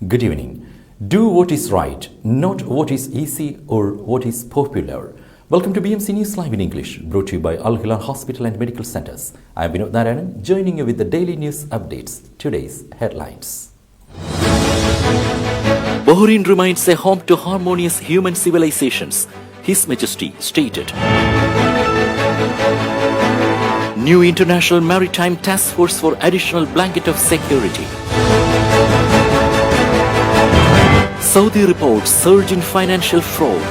Good evening. Do what is right, not what is easy or what is popular. Welcome to BMC News Live in English, brought to you by Al Hilal Hospital and Medical Centers. I am Vinod Narayanan, joining you with the daily news updates. Today's headlines. Bahrain remains a home to harmonious human civilizations, His Majesty stated. New International Maritime Task Force for additional blanket of security. Saudi reports surge in financial fraud.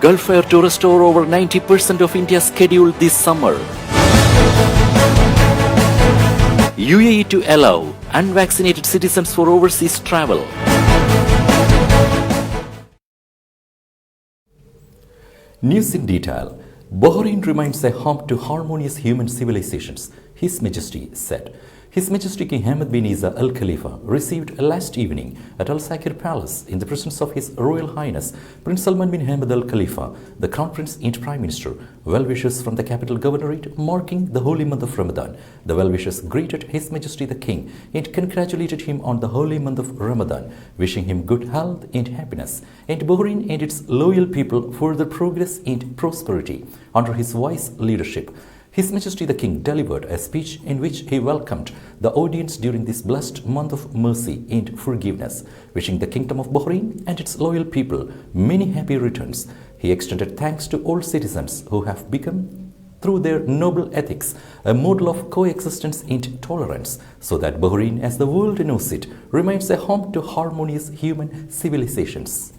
Gulf Air to restore over 90% of India's schedule this summer. UAE to allow unvaccinated citizens for overseas travel. News in detail. Bahrain remains a home to harmonious human civilizations, His Majesty said. His Majesty King Hamad bin Isa Al Khalifa received last evening at Al Sakir Palace in the presence of His Royal Highness Prince Salman bin Hamad Al Khalifa, the Crown Prince and Prime Minister, well-wishers from the capital governorate marking the holy month of Ramadan. The well-wishers greeted His Majesty the King and congratulated him on the holy month of Ramadan, wishing him good health and happiness, and Bahrain and its loyal people further progress and prosperity under his wise leadership. His Majesty the King delivered a speech in which he welcomed the audience during this blessed month of mercy and forgiveness, wishing the Kingdom of Bahrain and its loyal people many happy returns. He extended thanks to all citizens who have become, through their noble ethics, a model of coexistence and tolerance, so that Bahrain, as the world knows it, remains a home to harmonious human civilizations.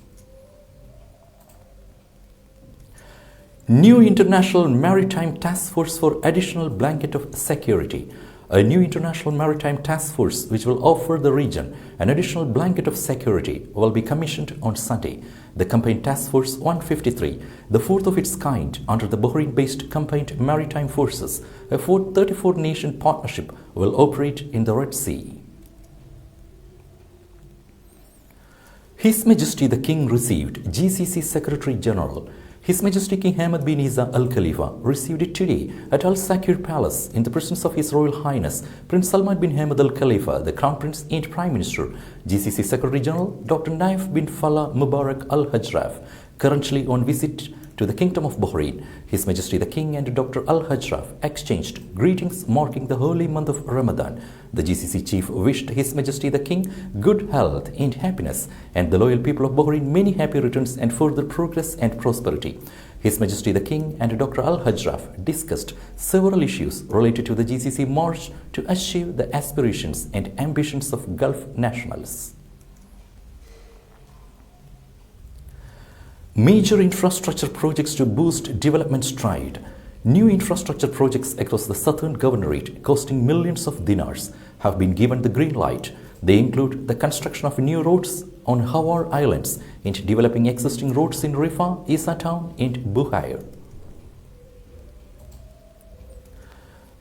New International Maritime Task Force for additional blanket of security. A new International Maritime Task Force which will offer the region an additional blanket of security will be commissioned on Sunday. The Combined Task Force 153, the fourth of its kind under the Bahrain-based Combined Maritime Forces, a 34-nation partnership, will operate in the Red Sea. His Majesty the King received GCC Secretary General. His Majesty King Hamad bin Isa Al Khalifa received it today at Al Sakir Palace in the presence of His Royal Highness Prince Salman bin Hamad Al Khalifa, the Crown Prince and Prime Minister, GCC Secretary General Dr. Naif bin Falah Mubarak Al Hajraf, currently on visit to the Kingdom of Bahrain. His Majesty the King and Dr. Al Hajraf exchanged greetings marking the holy month of Ramadan. The GCC chief wished His Majesty the King good health and happiness, and the loyal people of Bahrain many happy returns and further progress and prosperity. His Majesty the King and Dr. Al Hajraf discussed several issues related to the GCC march to achieve the aspirations and ambitions of Gulf nationals. Major infrastructure projects to boost development stride. New infrastructure projects across the southern governorate costing millions of dinars have been given the green light. They include the construction of new roads on Hawar Islands and developing existing roads in Rifa, Isa Town and Buhair.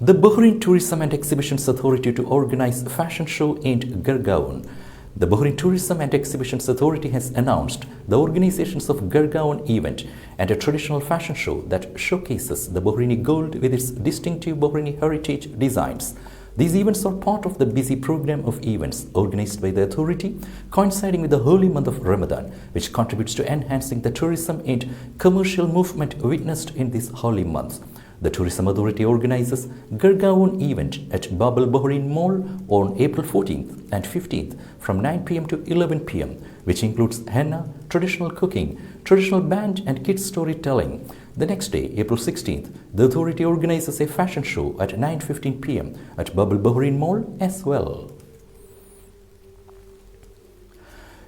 The Bahrain Tourism and Exhibitions Authority to organize a fashion show in Gurgaon. The Bahrain Tourism and Exhibitions Authority has announced the organizations of Gurgaon event and a traditional fashion show that showcases the Bahraini gold with its distinctive Bahraini heritage designs. These events are part of the busy program of events organized by the authority, coinciding with the holy month of Ramadan, which contributes to enhancing the tourism and commercial movement witnessed in this holy month. The Tourism Authority organizes Gurgaon event at Bab Al Bahrain Mall on April 14th and 15th from 9 p.m. to 11 p.m., which includes henna, traditional cooking, traditional band and kids storytelling. The next day, April 16th, the authority organizes a fashion show at 9:15 p.m. at Bab Al Bahrain Mall as well.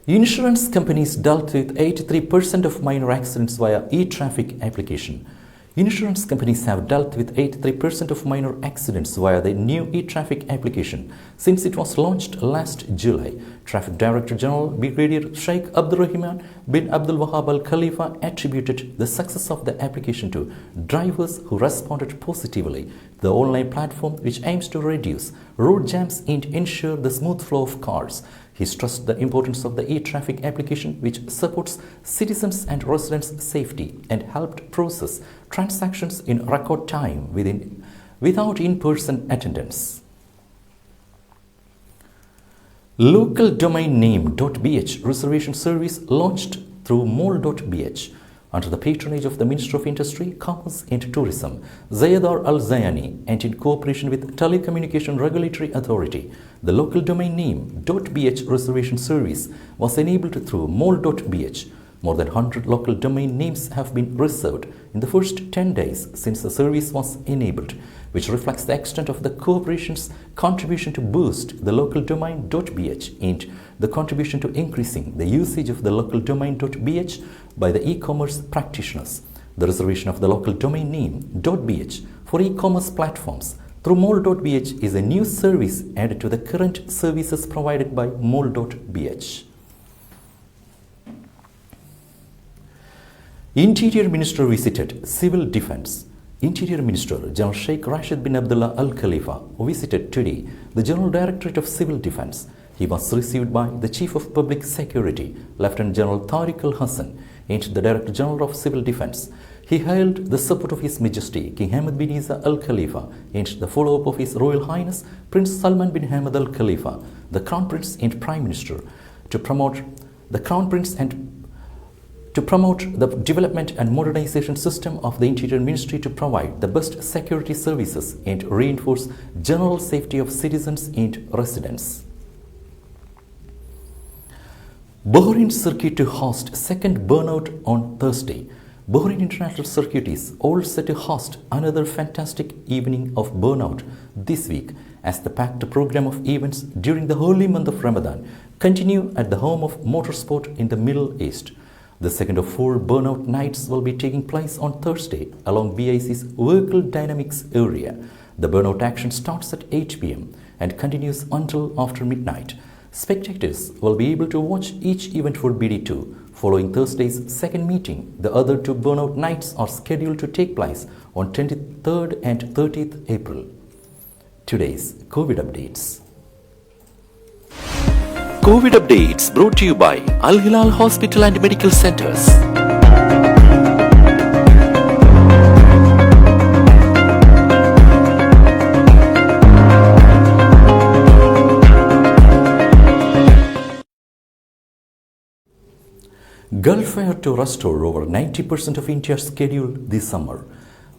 Insurance companies dealt with 83% of minor accidents via e-traffic application. Insurance companies have dealt with 83% of minor accidents via the new e-traffic application since it was launched last July. Traffic Director General Brigadier Sheikh Abdurrahman bin Abdul Wahab Al Khalifa attributed the success of the application to drivers who responded positively to the online platform, which aims to reduce road jams and ensure the smooth flow of cars. He stressed the importance of the e-traffic application, which supports citizens and residents' safety and helped process transactions in record time without in-person attendance. Local domain name .bh reservation service launched through mall.bh under the patronage of the Minister of Industry, Commerce and Tourism, Zayedar Al-Zayani, and in cooperation with Telecommunication Regulatory Authority. The local domain name .bh reservation service was enabled through mall.bh. More than 100 local domain names have been reserved in the first 10 days since the service was enabled, which reflects the extent of the corporation's contribution to boost the local domain .bh and the contribution to increasing the usage of the local domain .bh by the e-commerce practitioners. The reservation of the local domain name .bh for e-commerce platforms through mall.bh is a new service added to the current services provided by mall.bh. Interior Minister visited Civil Defence. Interior Minister General Sheikh Rashid bin Abdullah Al Khalifa visited today the General Directorate of Civil Defence. He was received by the Chief of Public Security, Lieutenant General Tariq Al Hassan, and the Director General of Civil Defence. He hailed the support of His Majesty King Hamad bin Isa Al Khalifa and the follow-up of His Royal Highness Prince Salman bin Hamad Al Khalifa, the Crown Prince and Prime Minister, to promote the development and modernization system of the Interior Ministry to provide the best security services and reinforce general safety of citizens and residents. Bahrain Circuit to host second burnout on Thursday. Bahrain International Circuit is all set to host another fantastic evening of burnout this week as the packed program of events during the holy month of Ramadan continue at the home of motorsport in the Middle East. The second of 4 burnout nights will be taking place on Thursday along BIC's Vehicle Dynamics area. The burnout action starts at 8 p.m. and continues until after midnight. Spectators will be able to watch each event for BD2. Following Thursday's second meeting, the other 2 burnout nights are scheduled to take place on 23rd and 30th April. Today's COVID updates. COVID updates brought to you by Al Hilal Hospital and Medical Centers. Gulf Air to restore over 90% of India's schedule this summer.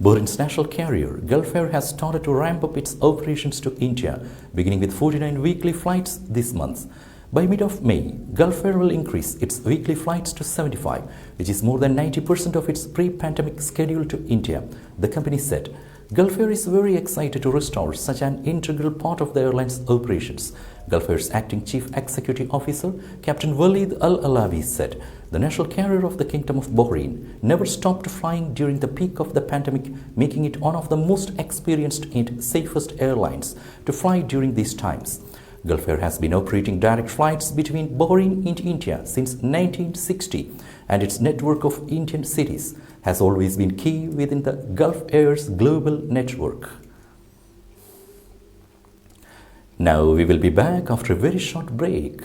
Bahrain's national carrier, Gulf Air, has started to ramp up its operations to India, beginning with 49 weekly flights this month. By mid of May, Gulf Air will increase its weekly flights to 75, which is more than 90% of its pre-pandemic schedule to India, the company said. Gulf Air is very excited to restore such an integral part of the airline's operations. Gulf Air's acting chief executive officer, Captain Walid Al-Alawi, said, the national carrier of the Kingdom of Bahrain never stopped flying during the peak of the pandemic, making it one of the most experienced and safest airlines to fly during these times. Gulf Air has been operating direct flights between Bahrain and India since 1960, and its network of Indian cities has always been key within the Gulf Air's global network. Now we will be back after a very short break.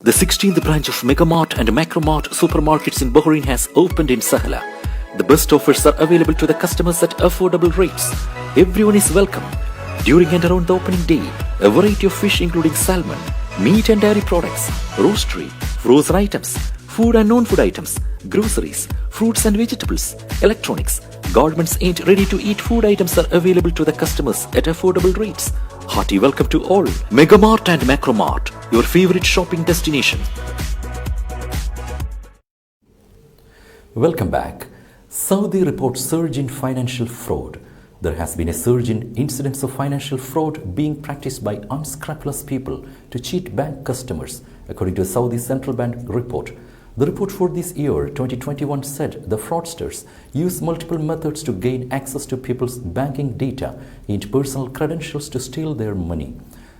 The 16th branch of Megamart and Macromart supermarkets in Bahrain has opened in Sahla. The best offers are available to the customers at affordable rates. Everyone is welcome. During and around the opening day, a variety of fish including salmon, meat and dairy products, roastery, frozen items, food and non-food items, groceries, fruits and vegetables, electronics, garments and ready-to-eat food items are available to the customers at affordable rates. Hearty welcome to all. Megamart and Macromart, your favorite shopping destination. Welcome back. Saudi reports surge in financial fraud. There has been a surge in incidents of financial fraud being practiced by unscrupulous people to cheat bank customers, according to a Saudi Central Bank report. The report for this year, 2021, said the fraudsters use multiple methods to gain access to people's banking data and personal credentials to steal their money.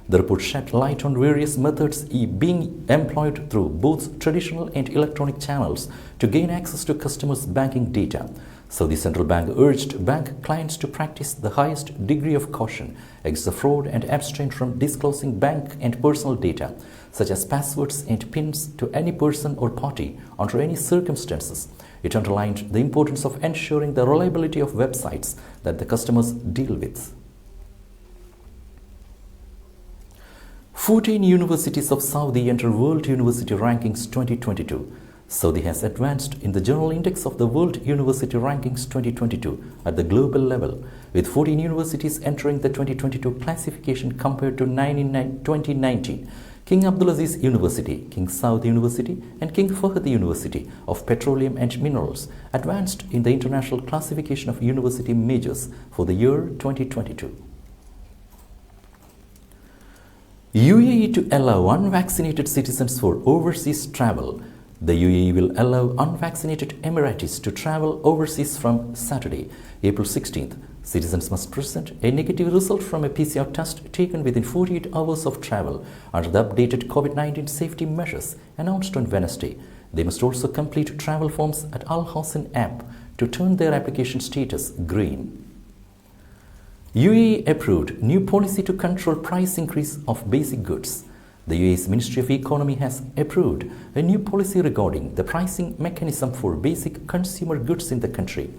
The report shed light on various methods being employed through both traditional and electronic channels to gain access to customers' banking data. Saudi Central Bank urged bank clients to practice the highest degree of caution against the fraud and abstain from disclosing bank and personal data, such as passwords and PINs, to any person or party under any circumstances. It underlined the importance of ensuring the reliability of websites that the customers deal with. 14 universities of Saudi enter World University Rankings 2022. Saudi has advanced in the General Index of the World University Rankings 2022 at the global level, with 14 universities entering the 2022 classification compared to 9 in 2019. King Abdulaziz University, King Saud University, and King Fahd University of Petroleum and Minerals advanced in the international classification of university majors for the year 2022. UAE to allow unvaccinated citizens for overseas travel. The UAE will allow unvaccinated Emiratis to travel overseas from Saturday, April 16th. Citizens must present a negative result from a PCR test taken within 48 hours of travel under the updated COVID-19 safety measures announced on Wednesday. They must also complete travel forms at Al Hassan app to turn their application status green. UAE approved new policy to control price increase of basic goods. The UAE's Ministry of Economy has approved a new policy regarding the pricing mechanism for basic consumer goods in the country.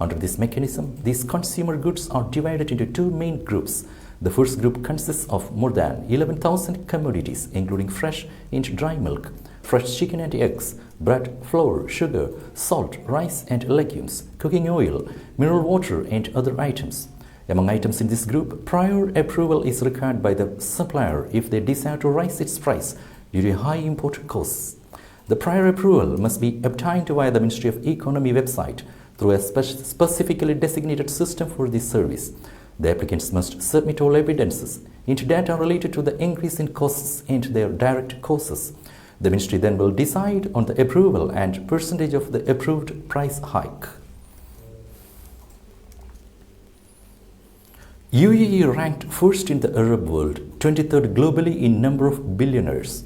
Under this mechanism, these consumer goods are divided into two main groups. The first group consists of more than 11,000 commodities, including fresh and dry milk, fresh chicken and eggs, bread, flour, sugar, salt, rice and legumes, cooking oil, mineral water and other items. Among items in this group, prior approval is required by the supplier if they desire to raise its price due to high import costs. The prior approval must be obtained via the Ministry of Economy website through a specifically designated system for this service. The applicants must submit all evidences and data related to the increase in costs and their direct causes. The Ministry then will decide on the approval and percentage of the approved price hike. UAE ranked first in the Arab world, 23rd globally in number of billionaires.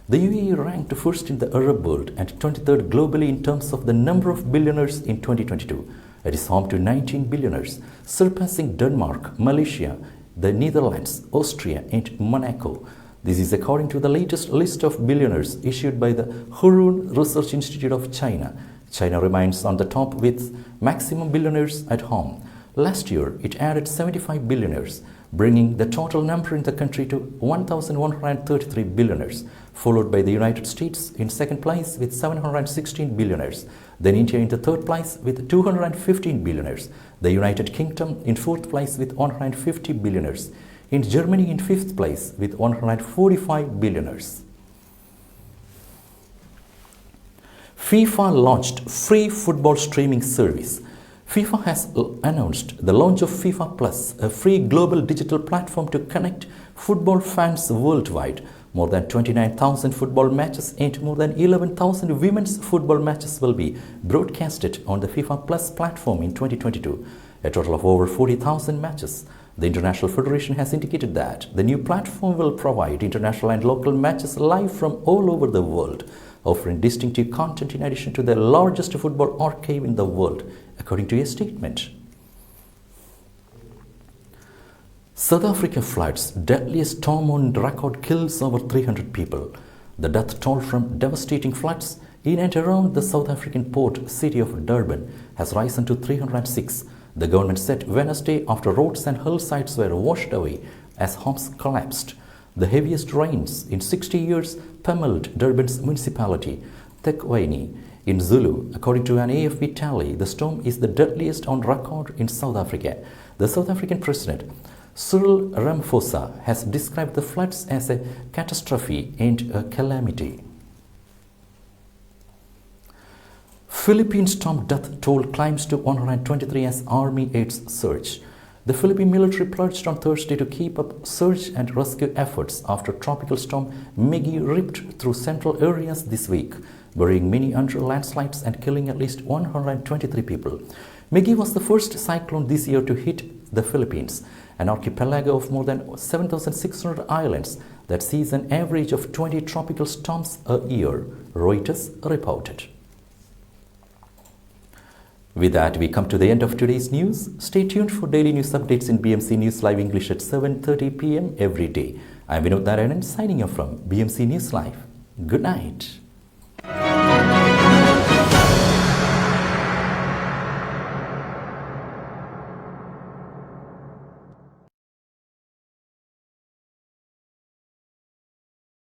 The UAE ranked first in the Arab world and 23rd globally in terms of the number of billionaires in 2022. It is home to 19 billionaires, surpassing Denmark, Malaysia, the Netherlands, Austria and Monaco. This is according to the latest list of billionaires issued by the Hurun Research Institute of China. China remains on the top with maximum billionaires at home. Last year, it added 75 billionaires, bringing the total number in the country to 1,133 billionaires, followed by the United States in second place with 716 billionaires, then India in the third place with 215 billionaires, the United Kingdom in fourth place with 150 billionaires, and Germany in fifth place with 145 billionaires. FIFA launched free football streaming service. FIFA has announced the launch of FIFA Plus, a free global digital platform to connect football fans worldwide. More than 29,000 football matches and more than 11,000 women's football matches will be broadcasted on the FIFA Plus platform in 2022, a total of over 40,000 matches. The International Federation has indicated that the new platform will provide international and local matches live from all over the world, offering distinctive content in addition to the largest football archive in the world, according to a statement. South Africa floods, deadliest storm on record, kills over 300 people. The death toll from devastating floods in and around the South African port city of Durban has risen to 306. The government said Wednesday after roads and hillsides were washed away as homes collapsed. The heaviest rains in 60 years pummeled Durban's municipality, Thekwini, in Zulu. According to an AFP tally, the storm is the deadliest on record in South Africa. The South African president, Cyril Ramaphosa, has described the floods as a catastrophe and a calamity. Philippine storm death toll climbs to 123 as army aids surge. The Philippine military pledged on Thursday to keep up search and rescue efforts after tropical storm Miggy ripped through central areas this week, burying many under landslides and killing at least 123 people. Miggy was the first cyclone this year to hit the Philippines. an archipelago of more than 7,600 islands that sees an average of 20 tropical storms a year, Reuters reported. With that, we come to the end of today's news. Stay tuned for daily news updates in BMC News Live English at 7:30 p.m. every day. I'm Vinod Narayanan signing off from BMC News Live. Good night.